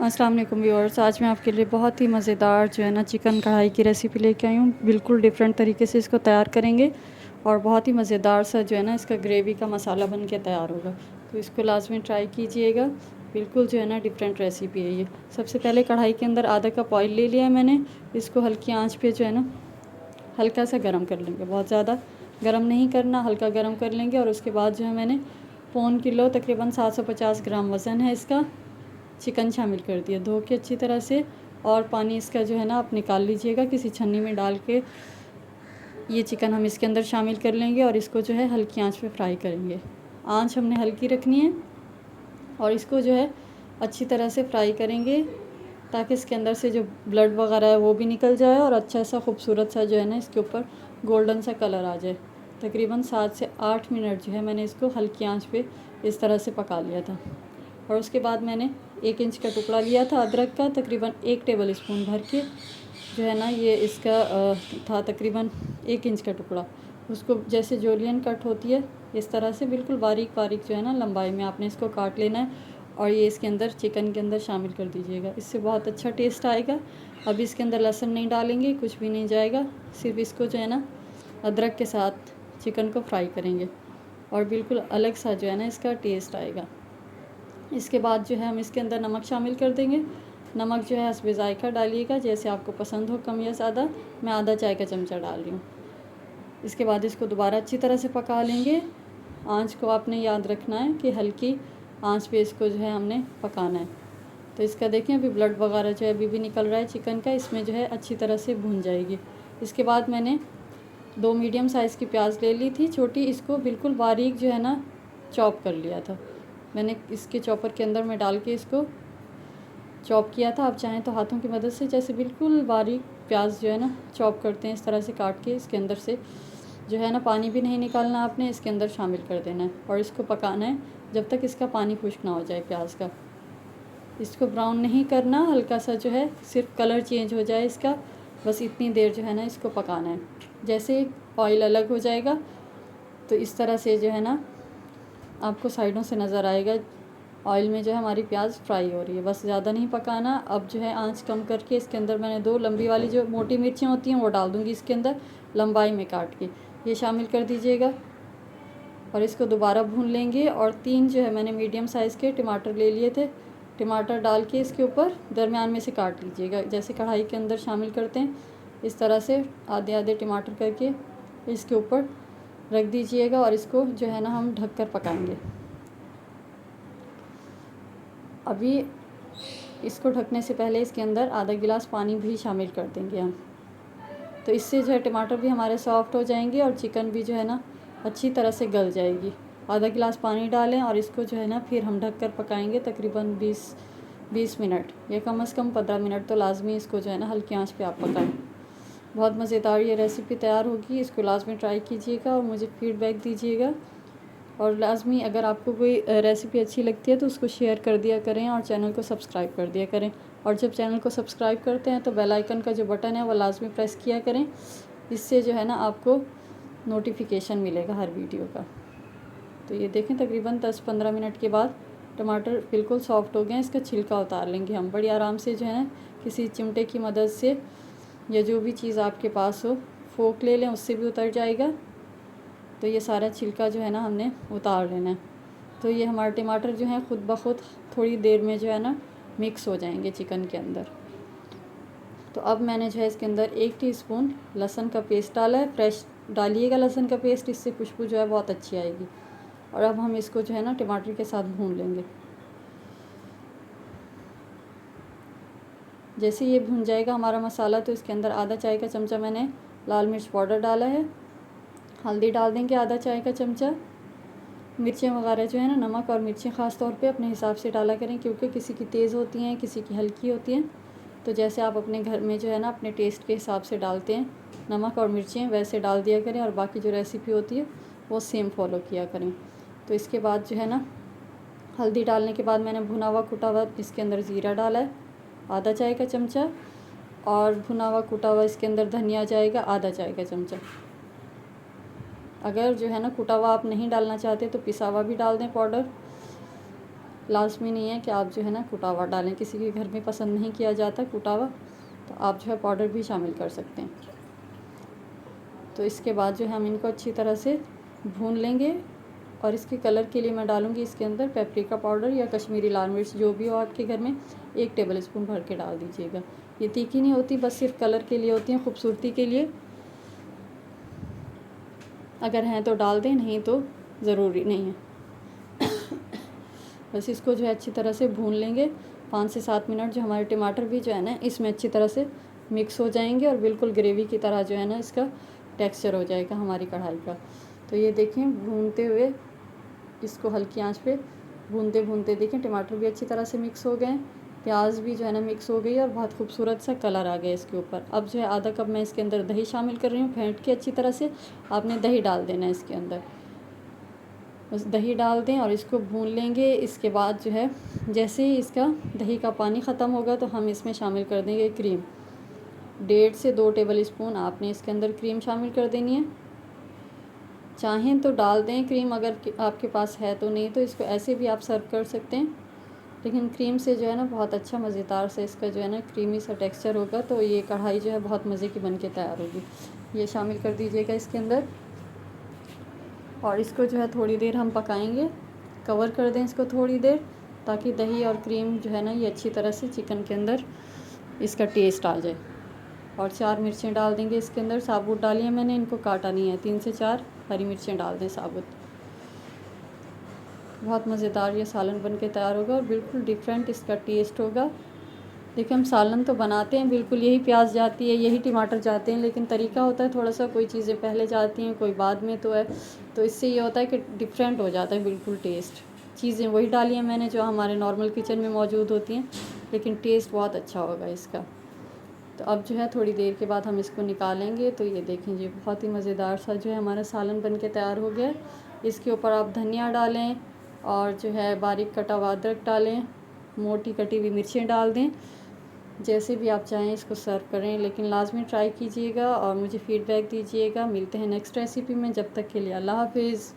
अस्सलाम वालेकुम व्यूअर्स। आज मैं आपके लिए बहुत ही मज़ेदार जो है ना चिकन कढ़ाई की रेसिपी लेके आई हूँ। बिल्कुल डिफरेंट तरीके से इसको तैयार करेंगे और बहुत ही मज़ेदार सा जो है ना इसका ग्रेवी का मसाला बन के तैयार होगा। तो इसको लाजमी ट्राई कीजिएगा। बिल्कुल जो है ना डिफरेंट रेसिपी है ये। सबसे पहले कढ़ाई के अंदर आधा कप ऑयल ले लिया है मैंने। इसको हल्की आँच पर जो है ना हल्का सा गर्म कर लेंगे। बहुत ज़्यादा गर्म नहीं करना, हल्का गर्म कर लेंगे। और उसके बाद जो है मैंने पौन किलो तकरीबन 750 ग्राम वज़न है इसका चिकन शामिल कर दिया, धो के अच्छी तरह से। और पानी इसका जो है ना आप निकाल लीजिएगा किसी छन्नी में डाल के। ये चिकन हम इसके अंदर शामिल कर लेंगे और इसको जो है हल्की आंच पे फ्राई करेंगे। आंच हमने हल्की रखनी है और इसको जो है अच्छी तरह से फ्राई करेंगे ताकि इसके अंदर से जो ब्लड वगैरह है वो भी निकल जाए और अच्छा सा खूबसूरत सा जो है ना इसके ऊपर गोल्डन सा कलर आ जाए। तकरीबन 7 से 8 मिनट जो है मैंने इसको हल्की आंच पे इस तरह से पका लिया था। और उसके बाद मैंने 1 इंच का टुकड़ा लिया था अदरक का, तकरीबन 1 टेबल स्पून भर के जो है ना ये इसका था तकरीबन 1 इंच का टुकड़ा। उसको जैसे जूलियन कट होती है इस तरह से बिल्कुल बारीक बारीक जो है ना लंबाई में आपने इसको काट लेना है और ये इसके अंदर चिकन के अंदर शामिल कर दीजिएगा। इससे बहुत अच्छा टेस्ट आएगा। अभी इसके अंदर लहसुन नहीं डालेंगे, कुछ भी नहीं जाएगा, सिर्फ इसको जो है ना अदरक के साथ चिकन को फ्राई करेंगे और बिल्कुल अलग सा जो है ना इसका टेस्ट आएगा। इसके बाद जो है हम इसके अंदर नमक शामिल कर देंगे। नमक जो है हस्बे ज़ायक़ा डालिएगा, जैसे आपको पसंद हो, कम या ज़्यादा। मैं आधा चाय का चमचा डाल रही हूँ। इसके बाद इसको दोबारा अच्छी तरह से पका लेंगे। आंच को आपने याद रखना है कि हल्की आंच पे इसको जो है हमने पकाना है। तो इसका देखें अभी ब्लड वगैरह जो है अभी भी निकल रहा है चिकन का, इसमें जो है अच्छी तरह से भून जाएगी। इसके बाद मैंने 2 मीडियम साइज़ की प्याज ले ली थी छोटी, इसको बिल्कुल बारीक जो है ना चॉप कर लिया था मैंने। इसके चॉपर के अंदर मैं डाल के इसको चॉप किया था। आप चाहें तो हाथों की मदद से जैसे बिल्कुल बारीक प्याज जो है ना चॉप करते हैं इस तरह से काट के इसके अंदर से जो है ना पानी भी नहीं निकालना, आपने इसके अंदर शामिल कर देना है और इसको पकाना है जब तक इसका पानी खुश्क ना हो जाए प्याज का। इसको ब्राउन नहीं करना, हल्का सा जो है सिर्फ कलर चेंज हो जाए इसका, बस इतनी देर जो है ना इसको पकाना है। जैसे ऑयल अलग हो जाएगा तो इस तरह से जो है ना आपको साइडों से नज़र आएगा ऑयल में जो है हमारी प्याज फ्राई हो रही है। बस ज़्यादा नहीं पकाना। अब जो है आंच कम करके इसके अंदर मैंने 2 लंबी वाली जो मोटी मिर्चियाँ होती हैं वो डाल दूँगी इसके अंदर लंबाई में काट के, ये शामिल कर दीजिएगा और इसको दोबारा भून लेंगे। और 3 जो है मैंने मीडियम साइज़ के टमाटर ले लिए थे, टमाटर डाल के इसके ऊपर दरमियान में से काट लीजिएगा, जैसे कढ़ाई के अंदर शामिल करते हैं इस तरह से आधे आधे टमाटर करके इसके ऊपर रख दीजिएगा और इसको जो है ना हम ढक कर पकाएंगे। अभी इसको ढकने से पहले इसके अंदर आधा गिलास पानी भी शामिल कर देंगे हम, तो इससे जो है टमाटर भी हमारे सॉफ्ट हो जाएंगे और चिकन भी जो है ना अच्छी तरह से गल जाएगी। आधा गिलास पानी डालें और इसको जो है ना फिर हम ढक कर पकाएंगे तकरीबन 20 मिनट या कम से कम 15 मिनट तो लाजमी इसको जो है ना हल्की आंच पे आप पकाएं। बहुत मज़ेदार ये रेसिपी तैयार होगी, इसको लाजमी ट्राई कीजिएगा और मुझे फ़ीडबैक दीजिएगा। और लाजमी अगर आपको कोई रेसिपी अच्छी लगती है तो उसको शेयर कर दिया करें और चैनल को सब्सक्राइब कर दिया करें। और जब चैनल को सब्सक्राइब करते हैं तो बेल आइकन का जो बटन है वो लाजमी प्रेस किया करें, इससे जो है ना आपको नोटिफिकेशन मिलेगा हर वीडियो का। तो ये देखें तकरीबन 10-15 मिनट के बाद टमाटर बिल्कुल सॉफ्ट हो गए हैं। इसका छिलका उतार लेंगे हम बड़ी आराम से जो है ना किसी चिमटे की मदद से या जो भी चीज़ आपके पास हो, फोक ले लें उससे भी उतर जाएगा। तो ये सारा छिलका जो है ना हमने उतार लेना है। तो ये हमारे टमाटर जो हैं ख़ुद ब खुद थोड़ी देर में जो है ना मिक्स हो जाएंगे चिकन के अंदर। तो अब मैंने जो है इसके अंदर 1 टीस्पून लहसुन का पेस्ट डाला है। फ्रेश डालिएगा लहसुन का पेस्ट, इससे खुशबू जो है बहुत अच्छी आएगी। और अब हम इसको जो है ना टमाटर के साथ भून लेंगे। जैसे ये भून जाएगा हमारा मसाला तो इसके अंदर आधा चाय का चमचा मैंने लाल मिर्च पाउडर डाला है, हल्दी डाल देंगे आधा चाय का चमचा। मिर्चें वगैरह जो है ना नमक और मिर्चें ख़ास तौर पे अपने हिसाब से डाला करें, क्योंकि किसी की तेज़ होती हैं किसी की हल्की होती हैं। तो जैसे आप अपने घर में जो है ना अपने टेस्ट के हिसाब से डालते हैं नमक और मिर्चें, वैसे डाल दिया करें और बाकी जो रेसिपी होती है वो सेम फॉलो किया करें। तो इसके बाद जो है ना हल्दी डालने के बाद मैंने भुना हुआ कुटा हुआ इसके अंदर ज़ीरा डाला है आधा चाय का चमचा, और भुना हुआ कुटा हुआ इसके अंदर धनिया जाएगा आधा चाय का चमचा। अगर जो है ना कुटा हुआ आप नहीं डालना चाहते तो पिसा हुआ भी डाल दें पाउडर। लाजमी नहीं है कि आप जो है ना कुटा हुआ डालें, किसी के घर में पसंद नहीं किया जाता कुटा हुआ, तो आप जो है पाउडर भी शामिल कर सकते हैं। तो इसके बाद जो है हम इनको अच्छी तरह से भून लेंगे। और इसके कलर के लिए मैं डालूँगी इसके अंदर पेपरिका पाउडर या कश्मीरी लाल मिर्च, जो भी हो आपके घर में, 1 टेबल स्पून भर के डाल दीजिएगा। ये तीखी नहीं होती, बस सिर्फ कलर के लिए होती हैं, खूबसूरती के लिए। अगर हैं तो डाल दें, नहीं तो ज़रूरी नहीं है। बस इसको जो है अच्छी तरह से भून लेंगे 5 से 7 मिनट, जो हमारे टमाटर भी जो है ना इसमें अच्छी तरह से मिक्स हो जाएंगे और बिल्कुल ग्रेवी की तरह जो है ना इसका टेक्सचर हो जाएगा हमारी कढ़ाई का। तो ये देखें, भूनते हुए इसको हल्की आंच पे भूनते भूनते देखें टमाटर भी अच्छी तरह से मिक्स हो गए, प्याज भी जो है ना मिक्स हो गई और बहुत खूबसूरत सा कलर आ गया इसके ऊपर। अब जो है आधा कप मैं इसके अंदर दही शामिल कर रही हूँ, फेंट के अच्छी तरह से आपने दही डाल देना है इसके अंदर। बस दही डाल दें और इसको भून लेंगे। इसके बाद जो है जैसे ही इसका दही का पानी ख़त्म होगा तो हम इसमें शामिल कर देंगे क्रीम। 1.5 से 2 टेबल स्पून आपने इसके अंदर क्रीम शामिल कर देनी है। चाहें तो डाल दें क्रीम, अगर आपके पास है तो, नहीं तो इसको ऐसे भी आप सर्व कर सकते हैं। लेकिन क्रीम से जो है ना बहुत अच्छा मज़ेदार से इसका जो है ना क्रीमी सा टेक्सचर होगा, तो ये कढ़ाई जो है बहुत मज़े की बन के तैयार होगी। ये शामिल कर दीजिएगा इसके अंदर और इसको जो है थोड़ी देर हम पकाएंगे। कवर कर दें इसको थोड़ी देर, ताकि दही और क्रीम जो है ना ये अच्छी तरह से चिकन के अंदर इसका टेस्ट आ जाए। और 4 मिर्चें डाल देंगे इसके अंदर, साबुत डाली है मैंने, इनको काटा नहीं है। 3 से 4 हरी मिर्चें डाल दें साबुत। बहुत मज़ेदार ये सालन बन के तैयार होगा और बिल्कुल डिफरेंट इसका टेस्ट होगा। देखिए, हम सालन तो बनाते हैं बिल्कुल यही प्याज जाती है, यही टमाटर जाते हैं, लेकिन तरीका होता है थोड़ा सा, कोई चीज़ें पहले जाती हैं कोई बाद में तो है। तो इससे ये होता है कि डिफरेंट हो जाता है बिल्कुल टेस्ट। चीज़ें वही डाली हैं मैंने जो हमारे नॉर्मल किचन में मौजूद होती हैं, लेकिन टेस्ट बहुत अच्छा होगा इसका। तो अब जो है थोड़ी देर के बाद हम इसको निकालेंगे। तो ये देखें जी, बहुत ही मज़ेदार सा जो है हमारा सालन बन के तैयार हो गया। इसके ऊपर आप धनिया डालें और जो है बारीक कटा हुआ अदरक डालें, मोटी कटी हुई मिर्चें डाल दें, जैसे भी आप चाहें इसको सर्व करें। लेकिन लाजमी ट्राई कीजिएगा और मुझे फ़ीडबैक दीजिएगा। मिलते हैं नेक्स्ट रेसिपी में, जब तक के लिए अल्लाह हाफिज़।